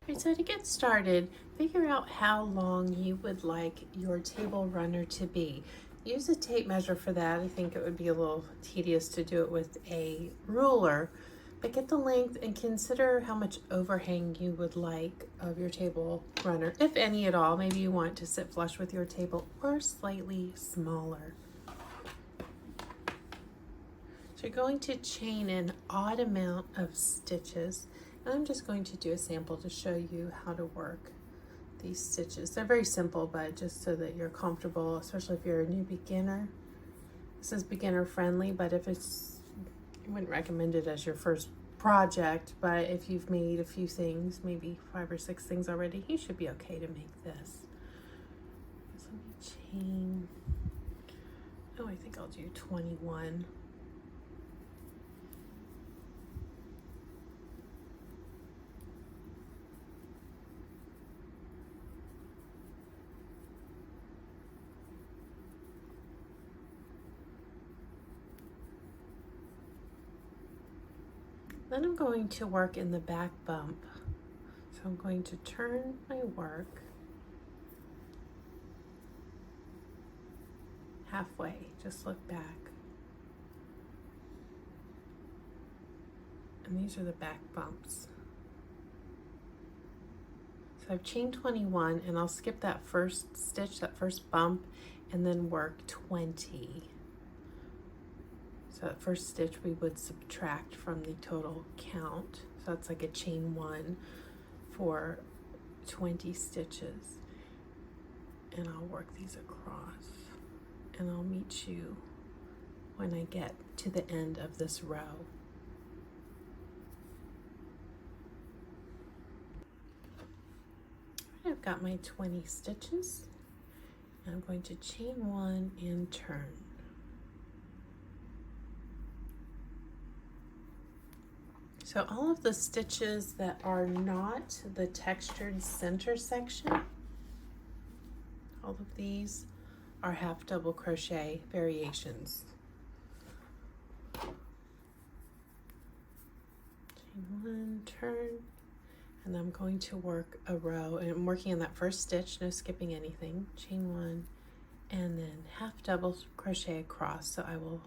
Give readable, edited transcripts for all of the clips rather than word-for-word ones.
Alright, so to get started, figure out how long you would like your table runner to be. Use a tape measure for that. I think it would be a little tedious to do it with a ruler, but get the length and consider how much overhang you would like of your table runner, if any at all. Maybe you want to sit flush with your table or slightly smaller. So you're going to chain an odd amount of stitches. And I'm just going to do a sample to show you how to work these stitches. They're very simple, but just so that you're comfortable, especially if you're a new beginner. This is beginner friendly, but if it's, I wouldn't recommend it as your first project, but if you've made a few things, maybe 5 or 6 things already, you should be okay to make this. So let me chain, oh, I think I'll do 21. Then I'm going to work in the back bump. So I'm going to turn my work halfway, just look back. And these are the back bumps. So I've chained 21 and I'll skip that first stitch, that first bump, and then work 20. So that first stitch we would subtract from the total count. So it's like a chain 1 for 20 stitches. And I'll work these across. And I'll meet you when I get to the end of this row. I've got my 20 stitches. And I'm going to chain 1 and turn. So all of the stitches that are not the textured center section, all of these are half double crochet variations. Chain 1, turn, and I'm going to work a row, and I'm working on that first stitch, no skipping anything. Chain 1, and then half double crochet across, so I will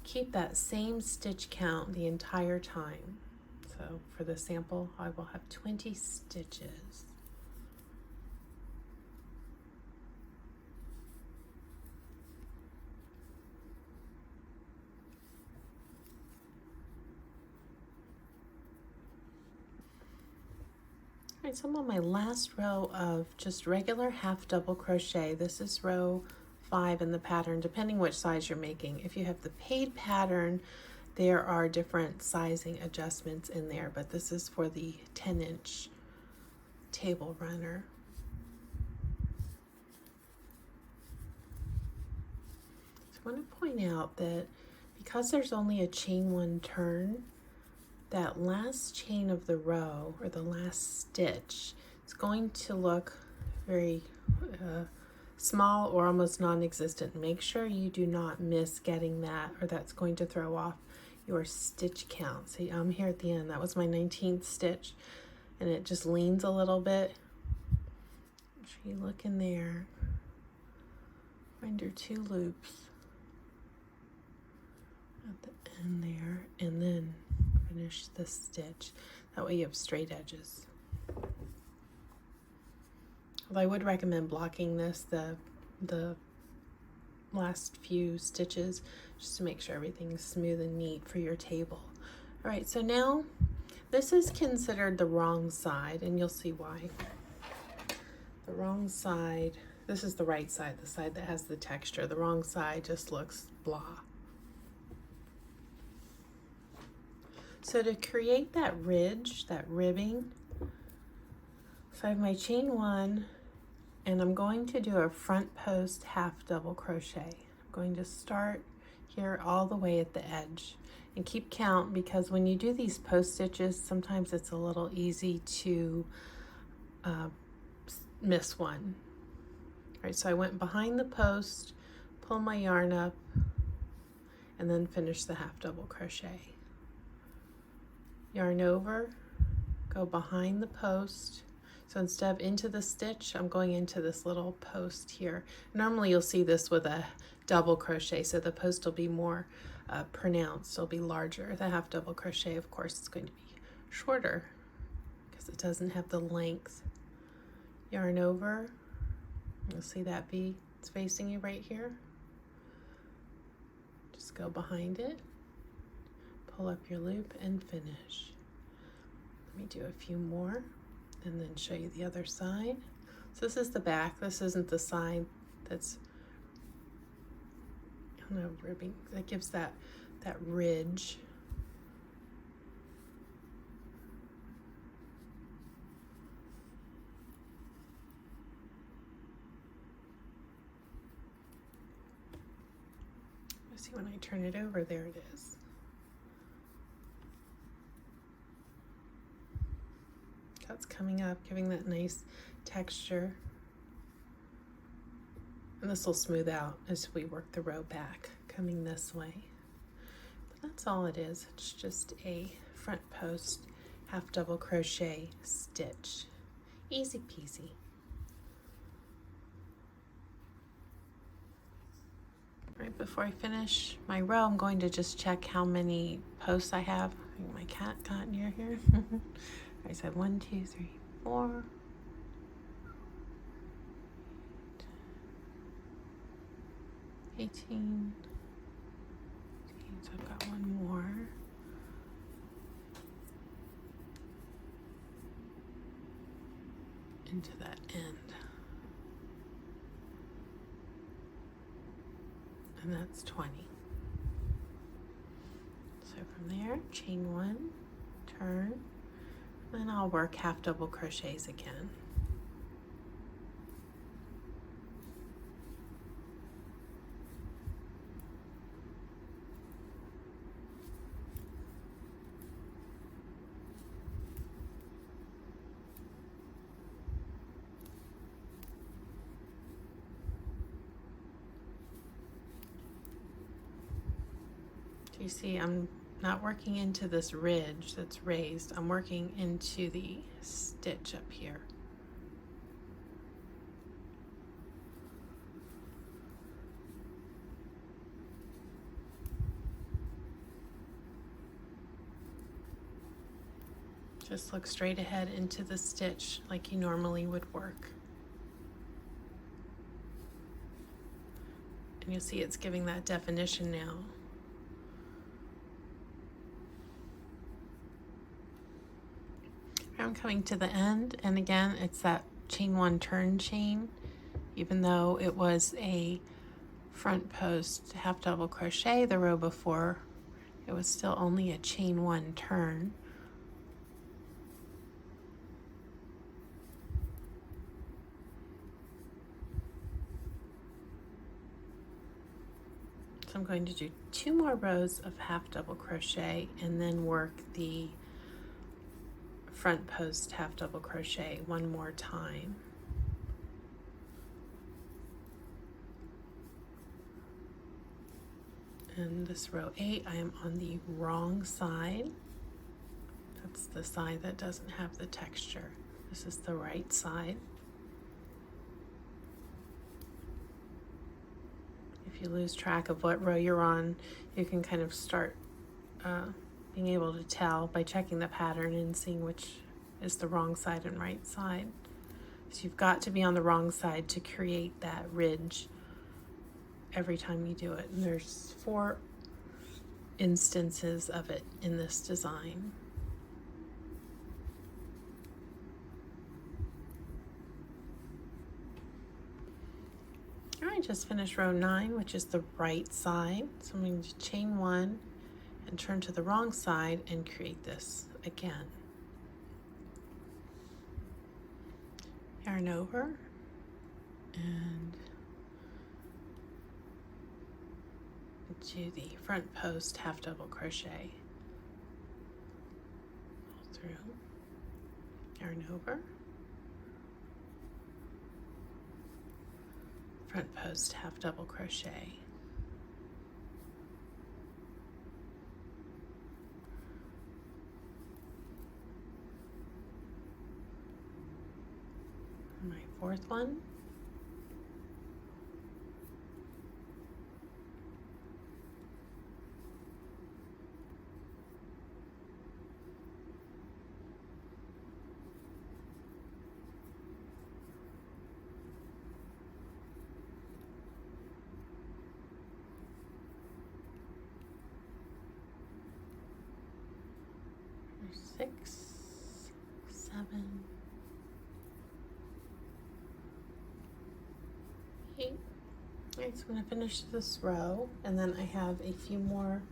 keep that same stitch count the entire time. So for the sample, I will have 20 stitches. All right, so I'm on my last row of just regular half double crochet. This is row 5 in the pattern, depending which size you're making. If you have the paid pattern, there are different sizing adjustments in there, but this is for the 10-inch table runner. So I want to point out that because there's only a chain 1 turn, that last chain of the row, or the last stitch, is going to look very small or almost non-existent. Make sure you do not miss getting that, or that's going to throw off your stitch count. See, I'm here at the end. That was my 19th stitch, and it just leans a little bit. Make sure you look in there. Find your 2 loops at the end there, and then finish the stitch. That way you have straight edges. Although I would recommend blocking this, the last few stitches, just to make sure everything's smooth and neat for your table. All right, so now this is considered the wrong side, and you'll see why. The wrong side, this is the right side, the side that has the texture. The wrong side just looks blah. So to create that ridge, that ribbing, so I have my chain 1, and I'm going to do a front post half double crochet. I'm going to start here all the way at the edge and keep count, because when you do these post stitches, sometimes it's a little easy to miss one. All right, so I went behind the post, pull my yarn up, and then finish the half double crochet. Yarn over, go behind the post, So instead of into the stitch, I'm going into this little post here. Normally you'll see this with a double crochet, so the post will be more pronounced, it'll be larger. The half double crochet, of course, is going to be shorter because it doesn't have the length. Yarn over, you'll see that bee, it's facing you right here. Just go behind it, pull up your loop and finish. Let me do a few more and then show you the other side. So this is the back, this isn't the side that's, I don't know, ribbing, that gives that ridge. Let's see, when I turn it over, there it is. That's coming up, giving that nice texture. And this will smooth out as we work the row back, coming this way. But that's all it is. It's just a front post half double crochet stitch. Easy peasy. Right before I finish my row, I'm going to just check how many posts I have. I think my cat got near here. I said 1, 2, 3, 4. 18. So I've got one more. Into that end. And that's 20. So from there, chain 1, turn, then I'll work half double crochets again. You see, I'm not working into this ridge that's raised, I'm working into the stitch up here. Just look straight ahead into the stitch like you normally would work. And you'll see it's giving that definition now. I'm coming to the end, and again it's that chain 1 turn chain. Even though it was a front post half double crochet the row before, it was still only a chain 1 turn. So I'm going to do 2 more rows of half double crochet and then work the front post half double crochet one more time. And this row 8, I am on the wrong side. That's the side that doesn't have the texture. This is the right side. If you lose track of what row you're on, you can kind of start being able to tell by checking the pattern and seeing which is the wrong side and right side. So you've got to be on the wrong side to create that ridge every time you do it. And there's 4 instances of it in this design. All right, just finished row 9, which is the right side. So I'm going to chain 1 and turn to the wrong side and create this again. Yarn over and do the front post half double crochet. Pull through, yarn over, front post half double crochet. My fourth one. There's 6, 7, 8. Alright, so I'm going to finish this row, and then I have a few more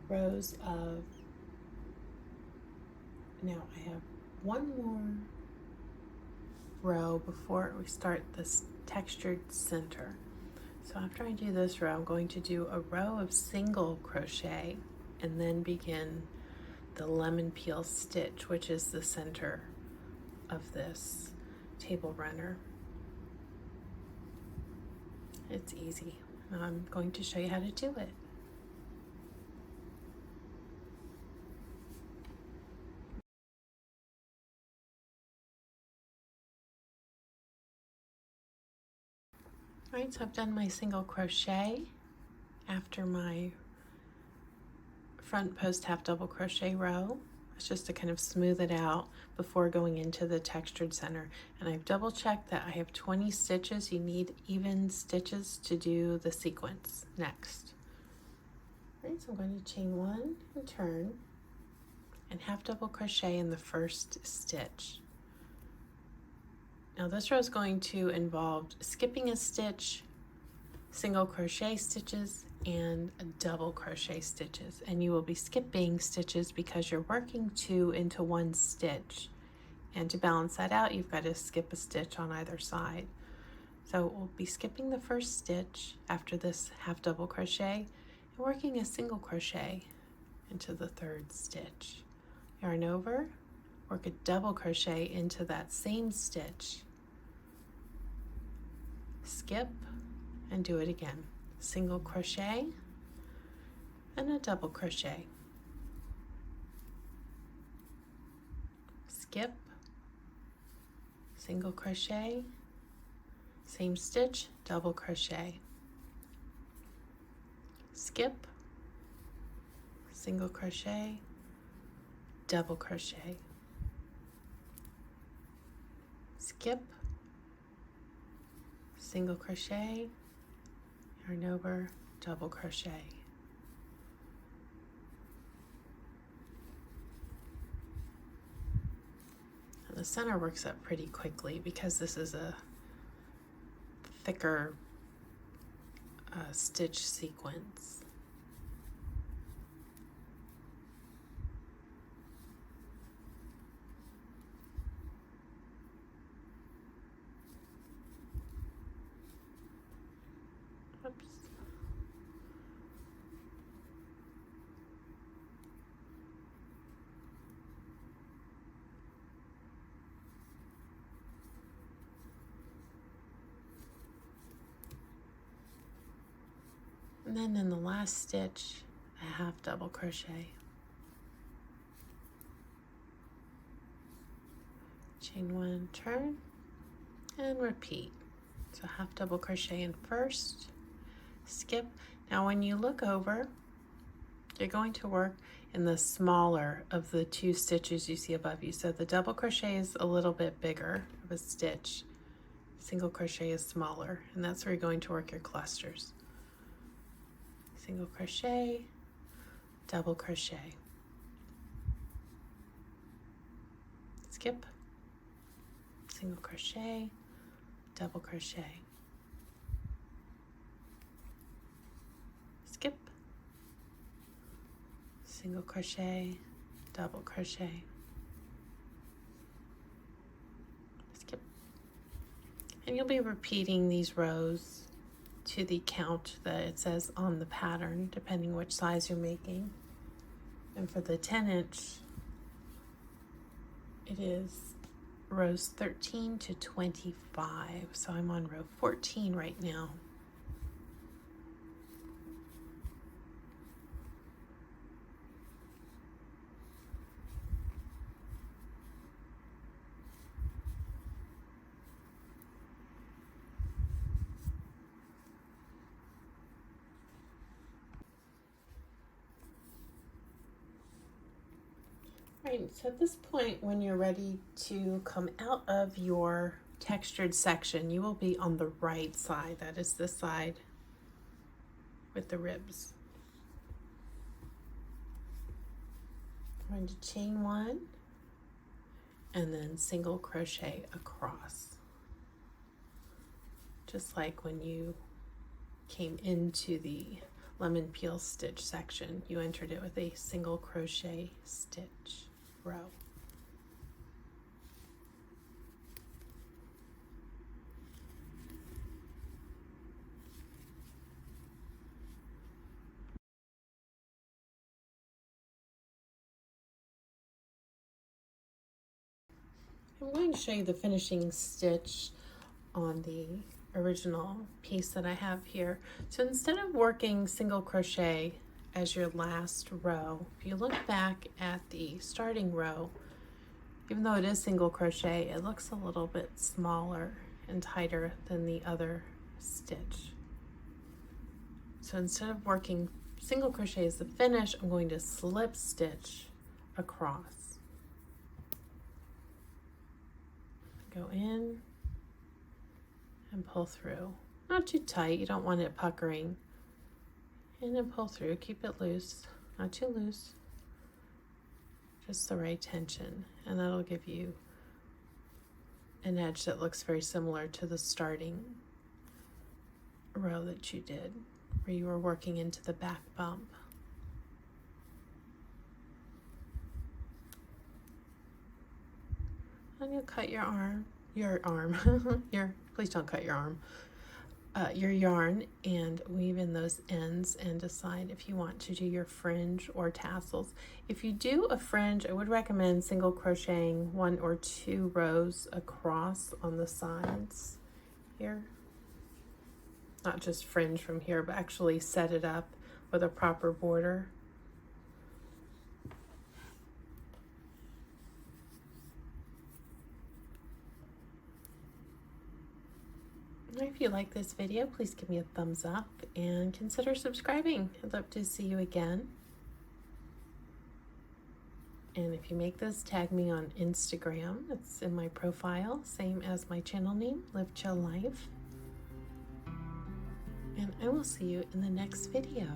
rows of, now I have one more row before we start this textured center. So after I do this row, I'm going to do a row of single crochet and then begin the lemon peel stitch, which is the center of this table runner. It's easy. I'm going to show you how to do it. Alright, so I've done my single crochet after my front post half double crochet row. It's just to kind of smooth it out before going into the textured center. And I've double checked that I have 20 stitches. You need even stitches to do the sequence next. Alright, so I'm going to chain 1 and turn and half double crochet in the first stitch. Now this row is going to involve skipping a stitch, single crochet stitches, and double crochet stitches. And you will be skipping stitches because you're working 2 into 1 stitch. And to balance that out, you've got to skip a stitch on either side. So we'll be skipping the first stitch after this half double crochet and working a single crochet into the third stitch. Yarn over, work a double crochet into that same stitch, skip, and do it again. Single crochet and a double crochet, skip, single crochet, same stitch, double crochet, skip, single crochet, double crochet, skip, single crochet, yarn over, double crochet. And the center works up pretty quickly because this is a thicker stitch sequence. Oops. And then in the last stitch, a half double crochet. Chain 1, turn, and repeat. So half double crochet in first, skip. Now when you look over, you're going to work in the smaller of the 2 stitches you see above you. So the double crochet is a little bit bigger of a stitch. Single crochet is smaller, and that's where you're going to work your clusters. Single crochet, double crochet, skip, single crochet, double crochet, skip, single crochet, double crochet, skip. And you'll be repeating these rows to the count that it says on the pattern, depending which size you're making. And for the 10-inch, it is rows 13 to 25. So I'm on row 14 right now. Right, so at this point, when you're ready to come out of your textured section, you will be on the right side. That is the side with the ribs. I'm going to chain one and then single crochet across. Just like when you came into the lemon peel stitch section, you entered it with a single crochet stitch row. I'm going to show you the finishing stitch on the original piece that I have here. So instead of working single crochet as your last row, if you look back at the starting row, even though it is single crochet, it looks a little bit smaller and tighter than the other stitch. So instead of working single crochet as the finish, I'm going to slip stitch across. Go in and pull through. Not too tight, you don't want it puckering. And then pull through, keep it loose, not too loose. Just the right tension, and that'll give you an edge that looks very similar to the starting row that you did, where you were working into the back bump. And you'll cut your please don't cut your arm, your yarn, and weave in those ends and decide if you want to do your fringe or tassels. If you do a fringe, I would recommend single crocheting 1 or 2 rows across on the sides here. Not just fringe from here, but actually set it up with a proper border. If you like this video, please give me a thumbs up and consider subscribing. I'd love to see you again. And if you make this, tag me on Instagram. It's in my profile, same as my channel name, Live Chill Life. And I will see you in the next video.